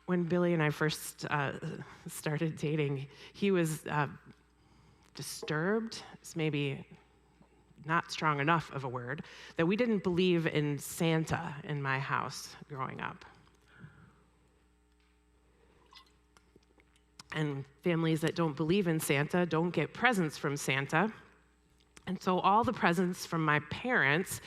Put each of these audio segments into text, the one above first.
When Billy and I first started dating, he was disturbed. It's maybe not strong enough of a word, that we didn't believe in Santa in my house growing up. And families that don't believe in Santa don't get presents from Santa. And so all the presents from my parents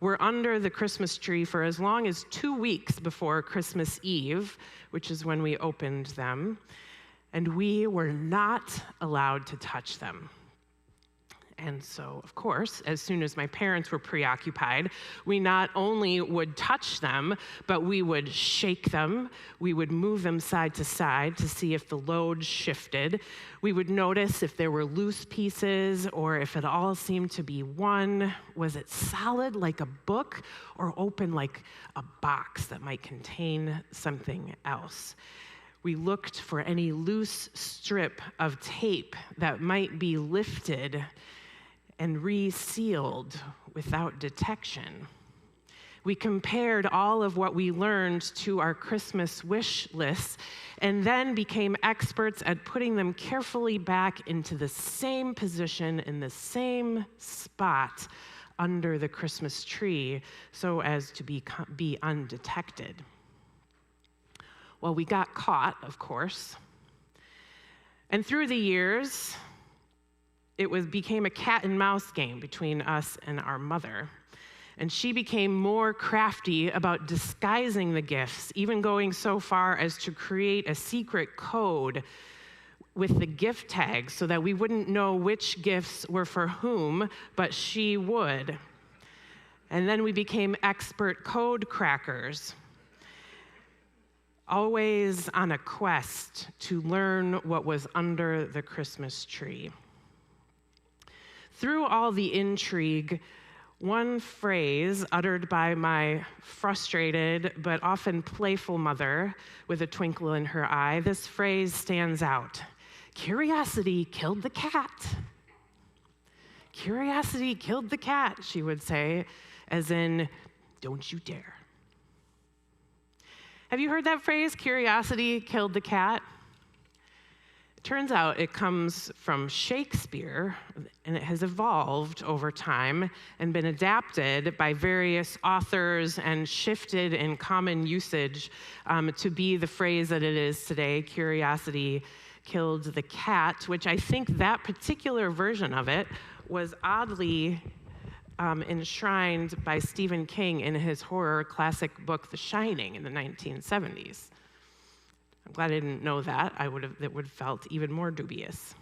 were under the Christmas tree for as long as 2 weeks before Christmas Eve, which is when we opened them. And we were not allowed to touch them. And so, of course, as soon as my parents were preoccupied, we not only would touch them, but we would shake them. We would move them side to side to see if the load shifted. We would notice if there were loose pieces or if it all seemed to be one. Was it solid like a book or open like a box that might contain something else? We looked for any loose strip of tape that might be lifted and resealed without detection. We compared all of what we learned to our Christmas wish lists and then became experts at putting them carefully back into the same position in the same spot under the Christmas tree so as to be undetected. Well, we got caught, of course. And through the years, it became a cat and mouse game between us and our mother. And she became more crafty about disguising the gifts, even going so far as to create a secret code with the gift tags so that we wouldn't know which gifts were for whom, but she would. And then we became expert code crackers, always on a quest to learn what was under the Christmas tree. Through all the intrigue, one phrase uttered by my frustrated but often playful mother with a twinkle in her eye, this phrase stands out. Curiosity killed the cat. Curiosity killed the cat, she would say, as in, don't you dare. Have you heard that phrase, curiosity killed the cat? It turns out it comes from Shakespeare, and it has evolved over time and been adapted by various authors and shifted in common usage to be the phrase that it is today, curiosity killed the cat, which I think that particular version of it was oddly enshrined by Stephen King in his horror classic book, The Shining, in the 1970s. I'm glad I didn't know that. It would have felt even more dubious.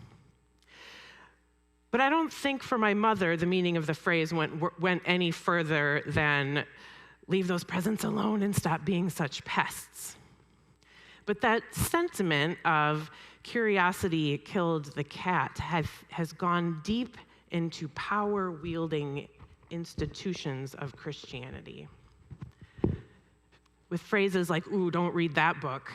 But I don't think for my mother the meaning of the phrase went any further than leave those presents alone and stop being such pests. But that sentiment of curiosity killed the cat has gone deep into power-wielding institutions of Christianity. With phrases like, ooh, don't read that book.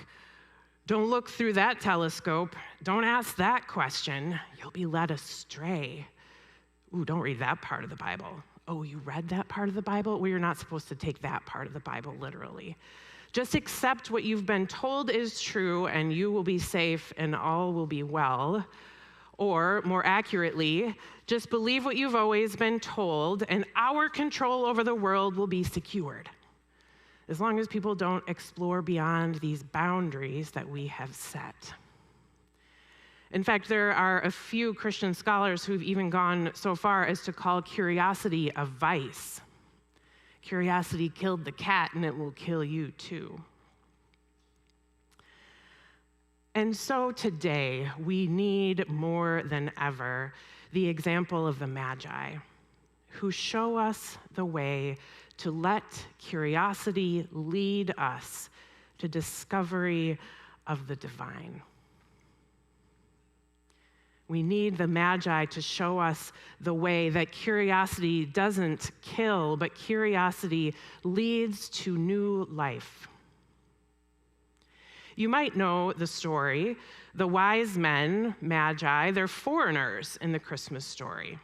Don't look through that telescope. Don't ask that question. You'll be led astray. Ooh, don't read that part of the Bible. Oh, you read that part of the Bible? Well, you're not supposed to take that part of the Bible literally. Just accept what you've been told is true, and you will be safe, and all will be well. Or, more accurately, just believe what you've always been told, and our control over the world will be secured. As long as people don't explore beyond these boundaries that we have set. In fact, there are a few Christian scholars who've even gone so far as to call curiosity a vice. Curiosity killed the cat, and it will kill you too. And so today, we need more than ever the example of the Magi, who show us the way to let curiosity lead us to discovery of the divine. We need the Magi to show us the way that curiosity doesn't kill, but curiosity leads to new life. You might know the story. The wise men, Magi, they're foreigners in the Christmas story.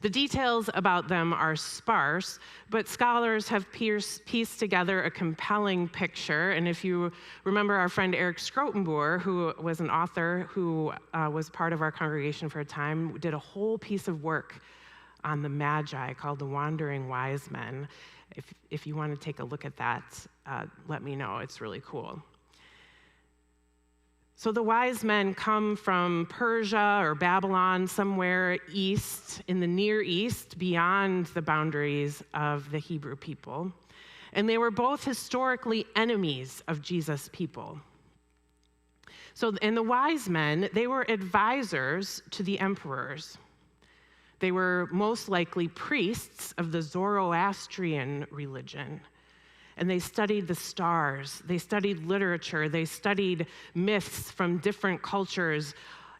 The details about them are sparse, but scholars have pieced together a compelling picture. And if you remember our friend Eric Skrotenboer, who was an author who was part of our congregation for a time, did a whole piece of work on the Magi called The Wandering Wise Men. If you want to take a look at that, let me know. It's really cool. So the wise men come from Persia or Babylon, somewhere east, in the Near East, beyond the boundaries of the Hebrew people. And they were both historically enemies of Jesus' people. And the wise men, they were advisors to the emperors. They were most likely priests of the Zoroastrian religion. And they studied the stars, they studied literature, they studied myths from different cultures,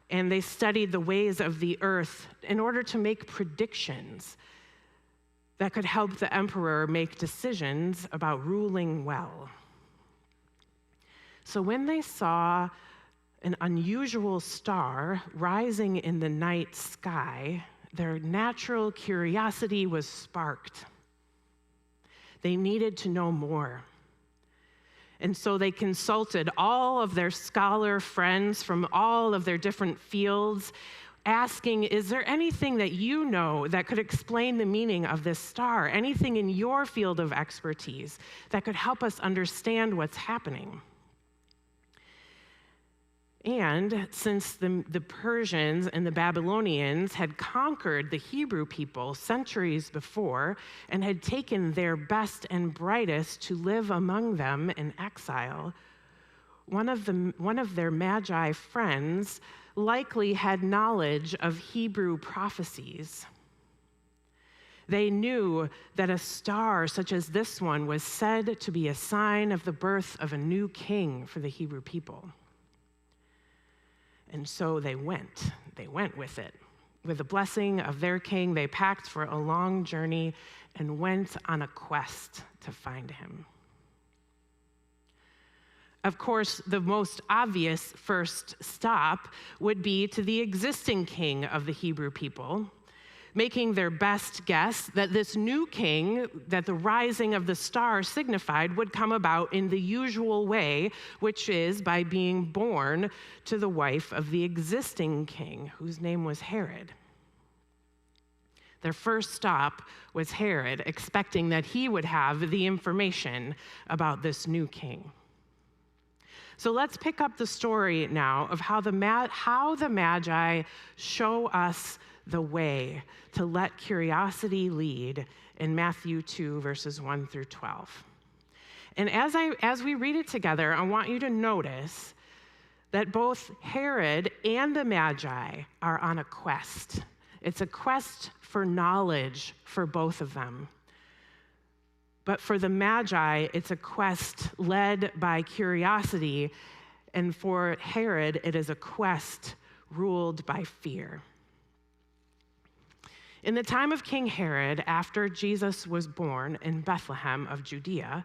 and they studied the ways of the earth in order to make predictions that could help the emperor make decisions about ruling well. So when they saw an unusual star rising in the night sky, their natural curiosity was sparked. They needed to know more. And so they consulted all of their scholar friends from all of their different fields, asking, is there anything that you know that could explain the meaning of this star? Anything in your field of expertise that could help us understand what's happening? And since the Persians and the Babylonians had conquered the Hebrew people centuries before and had taken their best and brightest to live among them in exile, one of their Magi friends likely had knowledge of Hebrew prophecies. They knew that a star such as this one was said to be a sign of the birth of a new king for the Hebrew people. And so they went with it. With the blessing of their king, they packed for a long journey and went on a quest to find him. Of course, the most obvious first stop would be to the existing king of the Hebrew people, making their best guess that this new king, that the rising of the star signified, would come about in the usual way, which is by being born to the wife of the existing king, whose name was Herod. Their first stop was Herod, expecting that he would have the information about this new king. So let's pick up the story now of how the Magi show us the way to let curiosity lead in Matthew 2, verses 1 through 12. And as we read it together, I want you to notice that both Herod and the Magi are on a quest. It's a quest for knowledge for both of them. But for the Magi, it's a quest led by curiosity, and for Herod, it is a quest ruled by fear. In the time of King Herod, after Jesus was born in Bethlehem of Judea,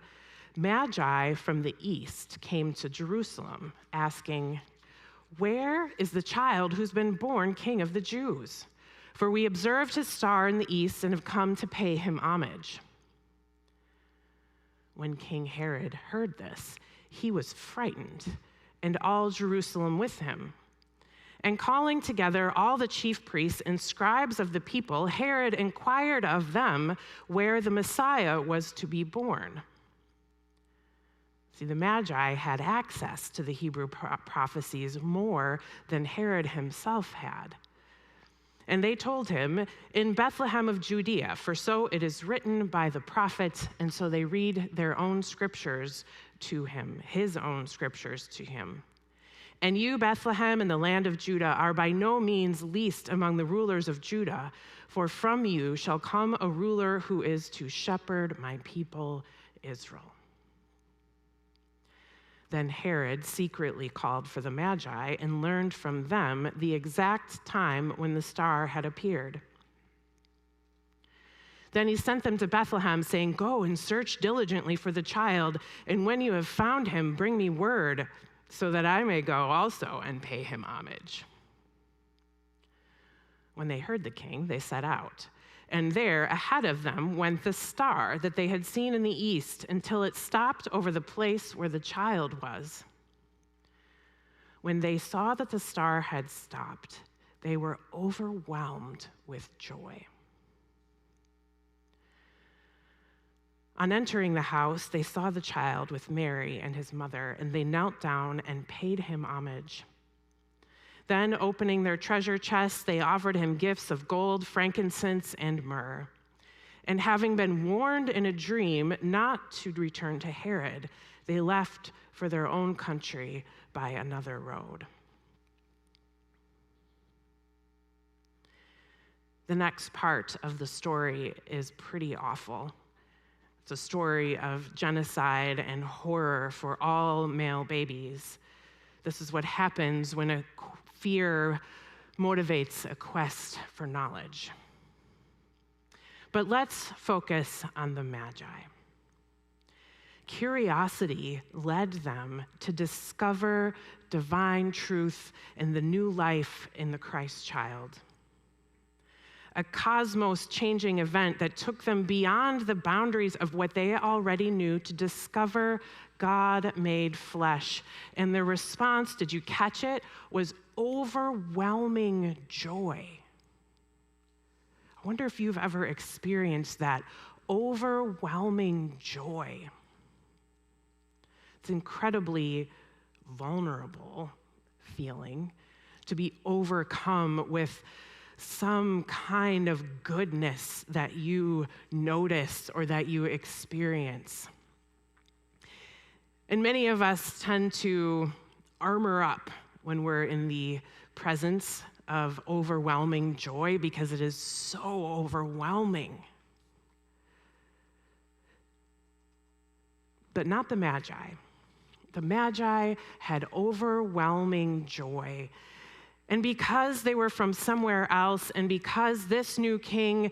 Magi from the east came to Jerusalem, asking, "Where is the child who's been born King of the Jews? For we observed his star in the east and have come to pay him homage." When King Herod heard this, he was frightened, and all Jerusalem with him. And calling together all the chief priests and scribes of the people, Herod inquired of them where the Messiah was to be born. See, the Magi had access to the Hebrew prophecies more than Herod himself had. And they told him, "In Bethlehem of Judea, for so it is written by the prophet." And so they read their own scriptures to him, his own scriptures to him. "And you, Bethlehem, in the land of Judah, are by no means least among the rulers of Judah, for from you shall come a ruler who is to shepherd my people Israel." Then Herod secretly called for the Magi and learned from them the exact time when the star had appeared. Then he sent them to Bethlehem, saying, "Go and search diligently for the child, and when you have found him, bring me word, so that I may go also and pay him homage." When they heard the king, they set out. And there, ahead of them, went the star that they had seen in the east until it stopped over the place where the child was. When they saw that the star had stopped, they were overwhelmed with joy. On entering the house, they saw the child with Mary and his mother, and they knelt down and paid him homage. Then, opening their treasure chests, they offered him gifts of gold, frankincense, and myrrh. And having been warned in a dream not to return to Herod, they left for their own country by another road. The next part of the story is pretty awful. It's a story of genocide and horror for all male babies. This is what happens when a fear motivates a quest for knowledge. But let's focus on the Magi. Curiosity led them to discover divine truth and the new life in the Christ child. A cosmos-changing event that took them beyond the boundaries of what they already knew to discover God made flesh. And their response, did you catch it, was overwhelming joy. I wonder if you've ever experienced that overwhelming joy. It's incredibly vulnerable feeling to be overcome with some kind of goodness that you notice or that you experience. And many of us tend to armor up when we're in the presence of overwhelming joy because it is so overwhelming. But not the Magi. The Magi had overwhelming joy. And because they were from somewhere else, and because this new king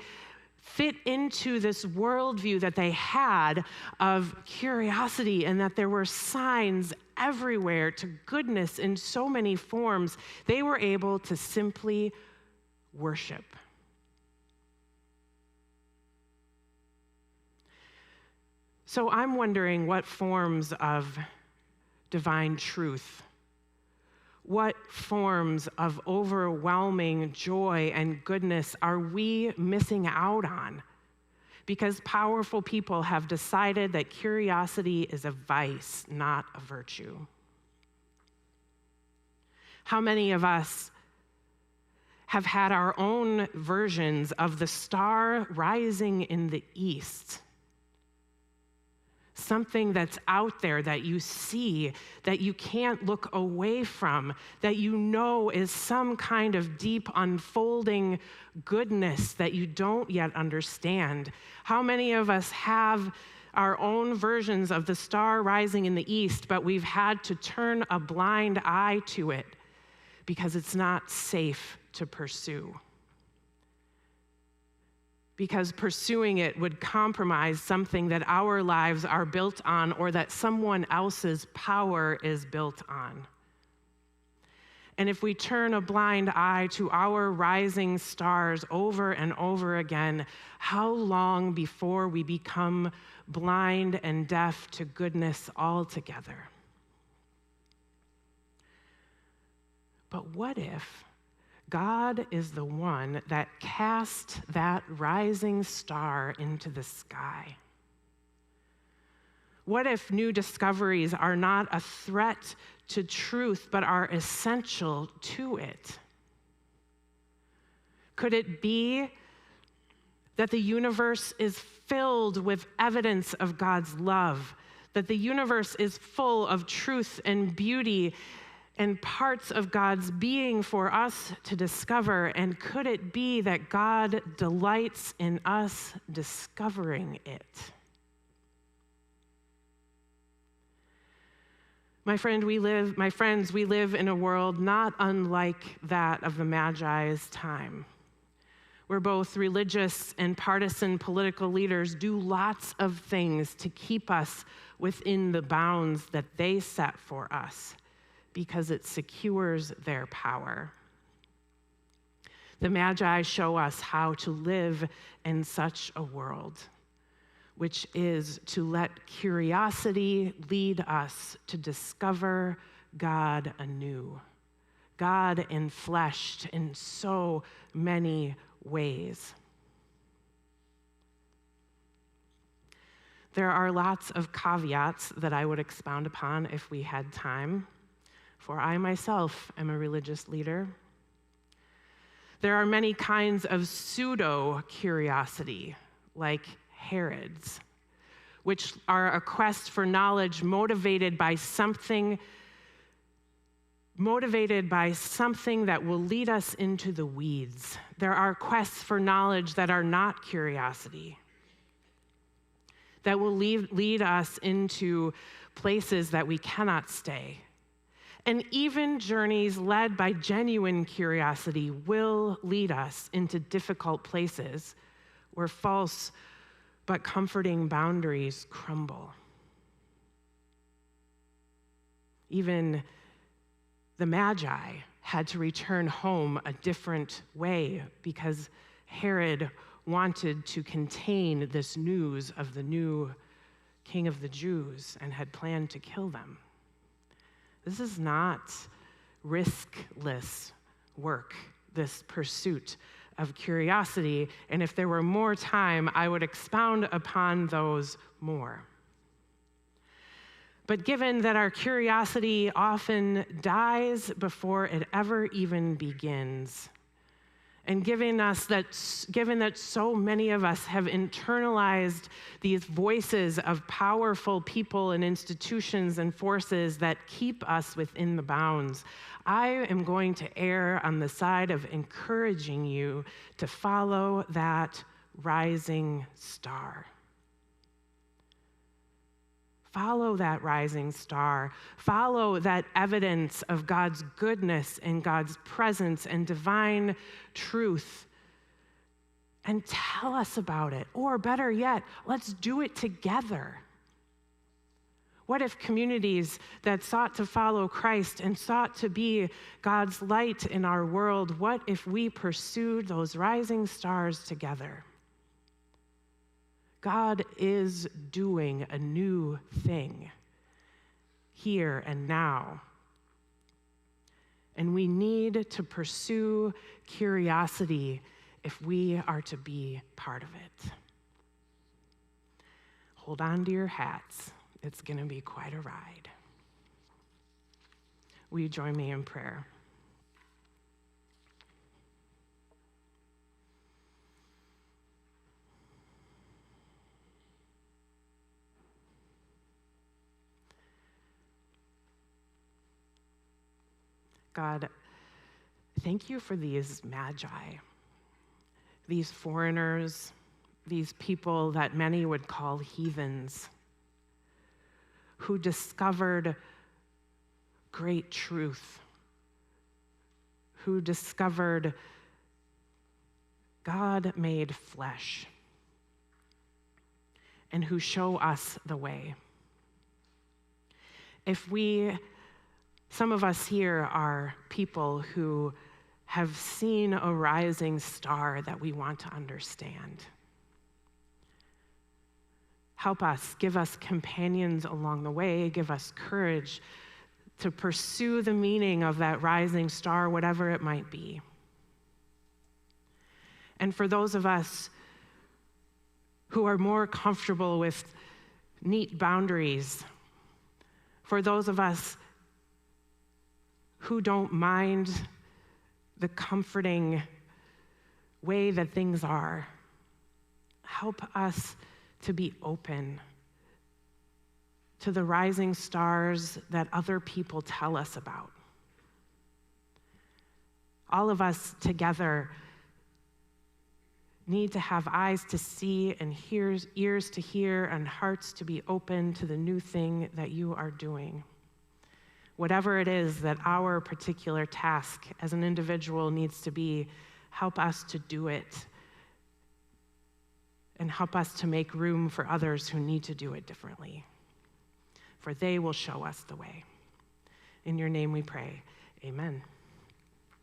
fit into this worldview that they had of curiosity and that there were signs everywhere to goodness in so many forms, they were able to simply worship. So I'm wondering what forms of divine truth, what forms of overwhelming joy and goodness are we missing out on? Because powerful people have decided that curiosity is a vice, not a virtue. How many of us have had our own versions of the star rising in the east? Something that's out there that you see, that you can't look away from, that you know is some kind of deep unfolding goodness that you don't yet understand. How many of us have our own versions of the star rising in the east, but we've had to turn a blind eye to it because it's not safe to pursue? Because pursuing it would compromise something that our lives are built on or that someone else's power is built on. And if we turn a blind eye to our rising stars over and over again, how long before we become blind and deaf to goodness altogether? But what if God is the one that cast that rising star into the sky? What if new discoveries are not a threat to truth, but are essential to it? Could it be that the universe is filled with evidence of God's love, that the universe is full of truth and beauty and parts of God's being for us to discover? And could it be that God delights in us discovering it? My friends, we live in a world not unlike that of the Magi's time, where both religious and partisan political leaders do lots of things to keep us within the bounds that they set for us, because it secures their power. The Magi show us how to live in such a world, which is to let curiosity lead us to discover God anew, God enfleshed in so many ways. There are lots of caveats that I would expound upon if we had time, for I myself am a religious leader. There are many kinds of pseudo-curiosity, like Herod's, which are a quest for knowledge motivated by something that will lead us into the weeds. There are quests for knowledge that are not curiosity, that will lead us into places that we cannot stay. And even journeys led by genuine curiosity will lead us into difficult places where false but comforting boundaries crumble. Even the Magi had to return home a different way because Herod wanted to contain this news of the new king of the Jews and had planned to kill them. This is not riskless work, this pursuit of curiosity, and if there were more time, I would expound upon those more. But given that our curiosity often dies before it ever even begins, and given that so many of us have internalized these voices of powerful people and institutions and forces that keep us within the bounds, I am going to err on the side of encouraging you to follow that rising star. Follow that rising star. Follow that evidence of God's goodness and God's presence and divine truth. And tell us about it. Or better yet, let's do it together. What if communities that sought to follow Christ and sought to be God's light in our world, what if we pursued those rising stars together? God is doing a new thing here and now. And we need to pursue curiosity if we are to be part of it. Hold on to your hats. It's going to be quite a ride. Will you join me in prayer? God, thank you for these Magi, these foreigners, these people that many would call heathens, who discovered great truth, who discovered God made flesh, and who show us the way. Some of us here are people who have seen a rising star that we want to understand. Help us, give us companions along the way, give us courage to pursue the meaning of that rising star, whatever it might be. And for those of us who are more comfortable with neat boundaries, for those of us who don't mind the comforting way that things are, help us to be open to the rising stars that other people tell us about. All of us together need to have eyes to see and ears to hear and hearts to be open to the new thing that you are doing. Whatever it is that our particular task as an individual needs to be, help us to do it and help us to make room for others who need to do it differently, for they will show us the way. In your name we pray, amen.